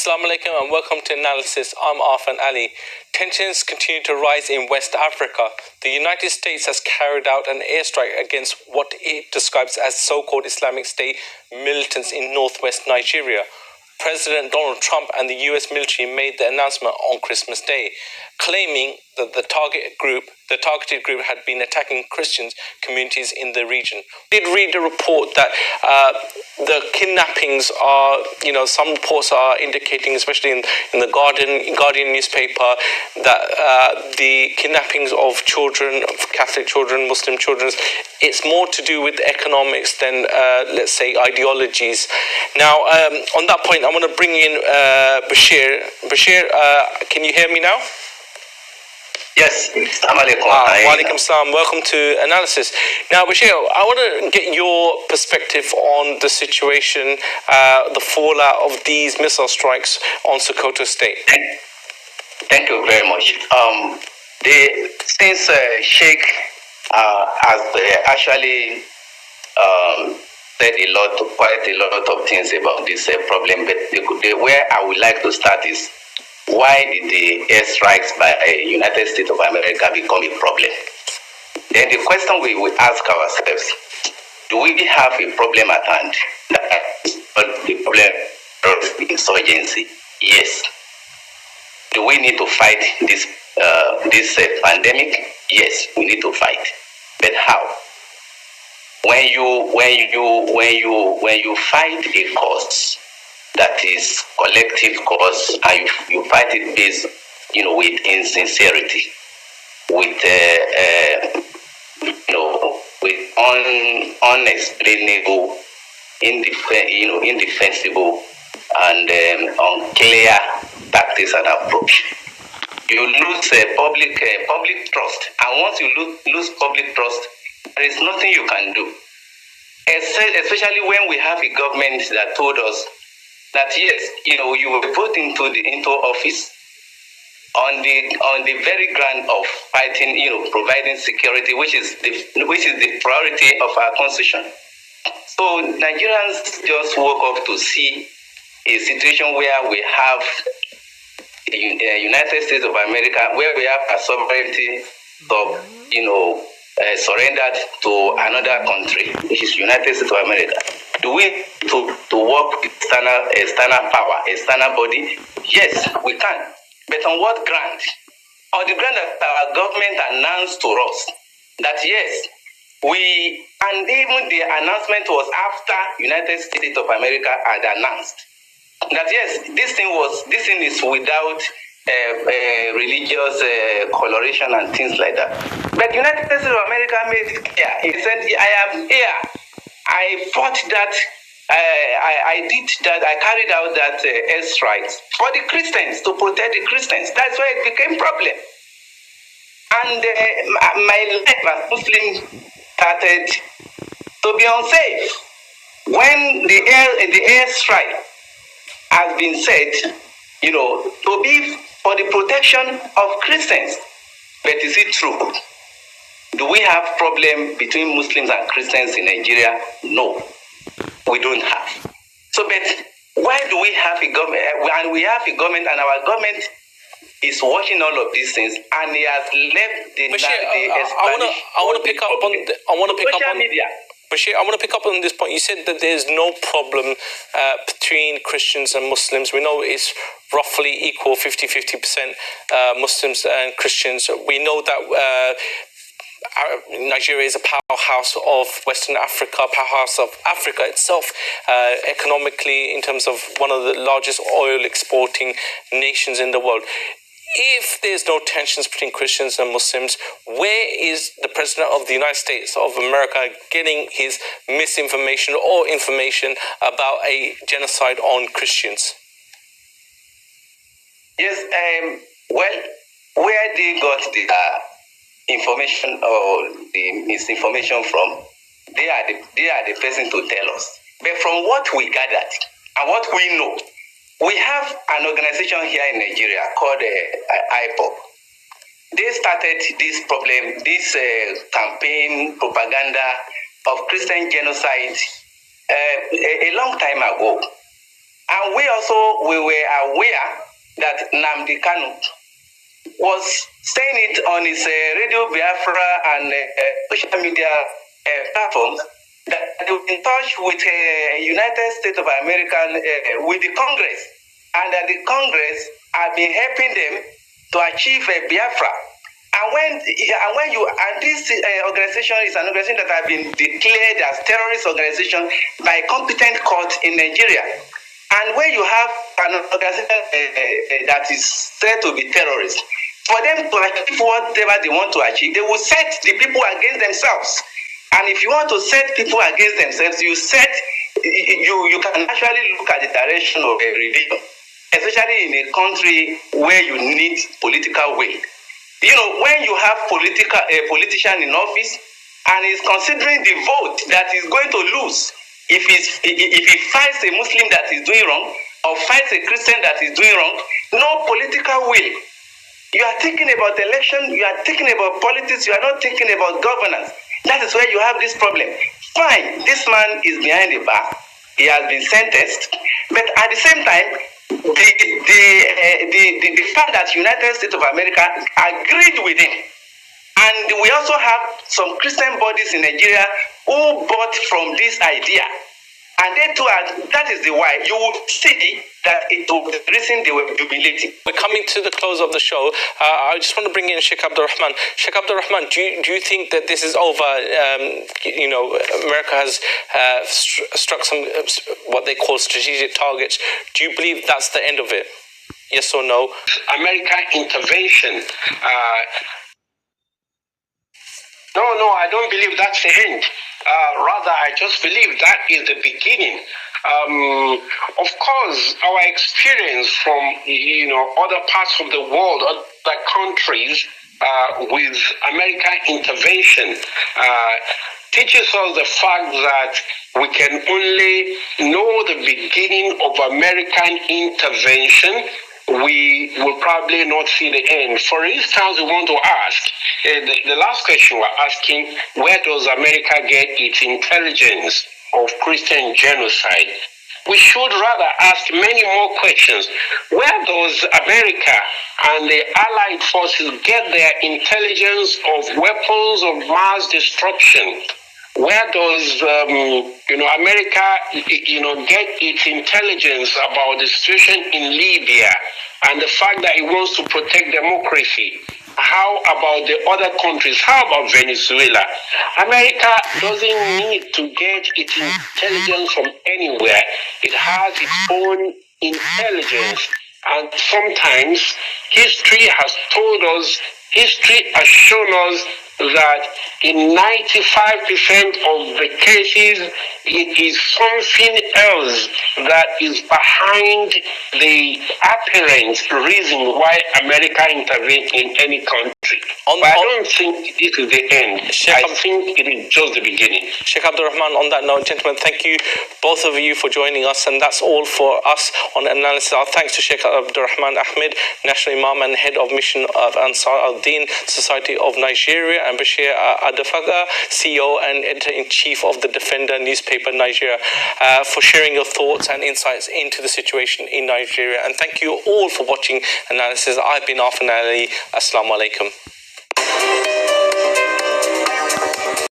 Assalamu alaikum and welcome to Analysis. I'm Arfan Ali. Tensions continue to rise in West Africa. The United States has carried out an airstrike against what it describes as so-called Islamic State militants in northwest Nigeria. President Donald Trump and the US military made the announcement on Christmas Day, claiming that the targeted group had been attacking Christian communities in the region. I did read a report that the kidnappings are, some reports are indicating, especially in the Guardian newspaper, that the kidnappings of children, of Catholic children, Muslim children, it's more to do with economics than, let's say, ideologies. Now, on that point, I want to bring in Bashir. Bashir, can you hear me now? Yes. Walaikum salam. Welcome to Analysis. Now, Bashir, I want to get your perspective on the situation, the fallout of these missile strikes on Sokoto State. Thank you very much. Since Sheikh has actually said quite a lot of things about this problem, but where I would like to start is, why did the airstrikes by the United States of America become a problem? Then the question we will ask ourselves, do we have a problem at hand? That is not the problem of insurgency. Yes. Do we need to fight this pandemic? Yes, we need to fight. But how? When you fight a cause that is collective cause, and you fight it based, with insincerity, with with unexplainable, indefensible, and unclear tactics and approach, you lose public trust. And once you lose public trust, there is nothing you can do. Especially when we have a government that told us that yes, you were put into office on the very ground of fighting, providing security, which is the priority of our constitution. So Nigerians just woke up to see a situation where we have the United States of America, where we have a sovereignty of, surrendered to another country, which is United States of America. Do we to work with external power, external body? Yes, we can. But on what ground? On the ground that our government announced to us that yes, and even the announcement was after United States of America had announced that yes, this thing is without religious coloration and things like that. But United States of America made it clear. He said, I am here. I fought that. I did that. I carried out that airstrikes for the Christians, to protect the Christians. That's why it became a problem. And my life as Muslim started to be unsafe when the airstrike has been said, to be for the protection of Christians. But is it true? Do we have problem between Muslims and Christians in Nigeria? No, we don't have. So, but why do we have a government? And we have a government, and our government is watching all of these things, and he has left the I want to pick up on media. Bashir, I want to pick up on this point. You said that there's no problem between Christians and Muslims. We know it's roughly equal, 50% Muslims and Christians. We know that Nigeria is a powerhouse of Western Africa, powerhouse of Africa itself, economically, in terms of one of the largest oil exporting nations in the world. If there's no tensions between Christians and Muslims, where is the President of the United States of America getting his misinformation or information about a genocide on Christians? Yes, well, where they got the information or the misinformation from, they are the person to tell us. But from what we gathered and what we know, we have an organization here in Nigeria called IPOB. They started this problem, this campaign, propaganda of Christian genocide a long time ago. And we were aware that Nnamdi Kanu was saying it on his Radio Biafra and social media platforms that they were in touch with United States of America, with the Congress, and that the Congress have been helping them to achieve Biafra. And this organization is an organization that has been declared as terrorist organization by competent court in Nigeria. And when you have an organization that is said to be terrorist, for them to achieve whatever they want to achieve, they will set the people against themselves. And if you want to set people against themselves, you can actually look at the direction of a religion, especially in a country where you need political will. You know, when you have a politician in office and is considering the vote that is going to lose if he fights a Muslim that is doing wrong or fights a Christian that is doing wrong, no political will. You are thinking about election, you are thinking about politics, you are not thinking about governance. That is where you have this problem. Fine, this man is behind the bar. He has been sentenced. But at the same time, the fact that United States of America agreed with him. And we also have some Christian bodies in Nigeria who bought from this idea. And they too that is the why. You will see that it was the reason they were jubilating. We're coming to the close of the show. I just want to bring in Sheikh Abdurrahman. Sheikh Abdurrahman, do you think that this is over? America has struck some what they call strategic targets. Do you believe that's the end of it? Yes or no? American intervention. No, I don't believe that's the end. Rather, I just believe that is the beginning. Of course, our experience from other parts of the world, other countries, with American intervention teaches us the fact that we can only know the beginning of American intervention. We will probably not see the end. For instance, we want to ask, the last question we're asking, where does America get its intelligence of Christian genocide? We should rather ask many more questions. Where does America and the Allied forces get their intelligence of weapons of mass destruction? Where does America get its intelligence about the situation in Libya and the fact that it wants to protect democracy? How about the other countries? How about Venezuela? America doesn't need to get its intelligence from anywhere. It has its own intelligence. And sometimes history has shown us that in 95% of the cases, it is something else that is behind the apparent reason why America intervened in any country. But I don't think this is the end. I think it is just the beginning. Sheikh Abdurrahman, on that note, gentlemen, thank you, both of you, for joining us. And that's all for us on Analysis. Our thanks to Sheikh Abdurrahman Ahmed, National Imam and Head of Mission of Ansar al-Din Society of Nigeria, and Bashir Adafaga, CEO and Editor-in-Chief of the Defender newspaper Nigeria, for sharing your thoughts and insights into the situation in Nigeria. And thank you all for watching Analysis. I've been Arfan Ali. Assalamu alaikum.